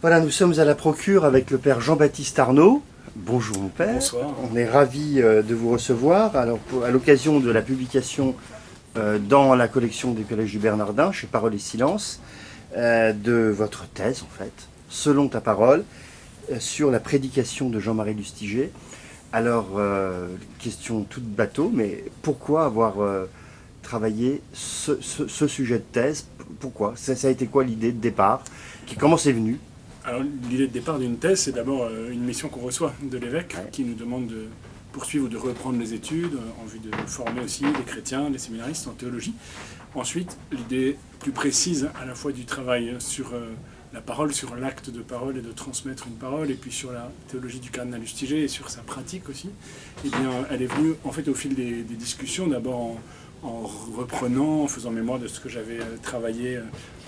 Voilà, nous sommes à la procure avec le père Jean-Baptiste Arnaud. Bonjour mon père. Bonsoir. On est ravis de vous recevoir. Alors, à l'occasion de la publication dans la collection du Collège du Bernardin, chez Parole et Silence, de votre thèse en fait, Selon ta parole, sur la prédication de Jean-Marie Lustiger. Alors, question toute bateau, mais pourquoi avoir travaillé ce sujet de thèse? Pourquoi ça a été quoi l'idée de départ? Comment c'est venu? Alors l'idée de départ d'une thèse, c'est d'abord une mission qu'on reçoit de l'évêque, qui nous demande de poursuivre ou de reprendre les études en vue de former aussi les chrétiens, les séminaristes en théologie. Ensuite, l'idée plus précise à la fois du travail sur la parole, sur l'acte de parole et de transmettre une parole, et puis sur la théologie du cardinal Lustiger et sur sa pratique aussi, eh bien, elle est venue en fait au fil des discussions, d'abord en reprenant, en faisant mémoire de ce que j'avais travaillé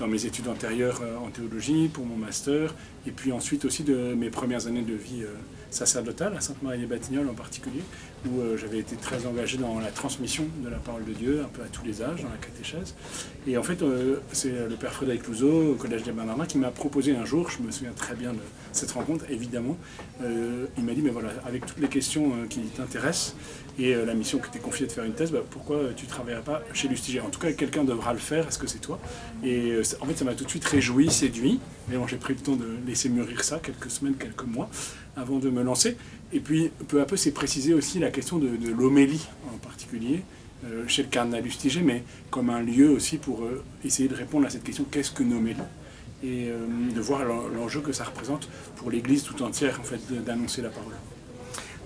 dans mes études antérieures en théologie, pour mon master, et puis ensuite aussi de mes premières années de vie sacerdotale, à Sainte-Marie-les-Batignolles en particulier, où j'avais été très engagé dans la transmission de la parole de Dieu, un peu à tous les âges, dans la catéchèse. Et en fait, c'est le père Frédéric Louzeau, au Collège des Bernardins, qui m'a proposé un jour, je me souviens très bien de cette rencontre, évidemment, il m'a dit, mais voilà, avec toutes les questions qui t'intéressent, et la mission qui t'est confiée de faire une thèse, pourquoi tu ne travailleras pas chez Lustiger? En tout cas, quelqu'un devra le faire, est-ce que c'est toi? Et en fait, ça m'a tout de suite réjoui, séduit, mais bon, j'ai pris le temps de laisser mûrir ça, quelques semaines, quelques mois, avant de me lancer. Et puis, peu à peu, c'est précisé aussi la question de l'homélie, en particulier, chez le cardinal Lustiger, mais comme un lieu aussi pour essayer de répondre à cette question, qu'est-ce qu'une homélie? Et de voir l'enjeu que ça représente pour l'Église tout entière, en fait, d'annoncer la parole.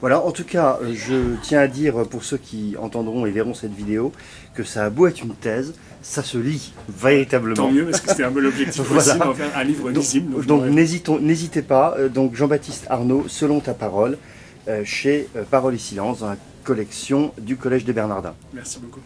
Voilà, en tout cas, je tiens à dire pour ceux qui entendront et verront cette vidéo que ça a beau être une thèse, ça se lit véritablement. Tant mieux, parce que c'était un peu l'objectif aussi, d'en faire un livre lisible. Donc n'hésitez pas, donc Jean-Baptiste Arnaud, Selon ta parole, chez Parole et Silence, dans la collection du Collège des Bernardins. Merci beaucoup.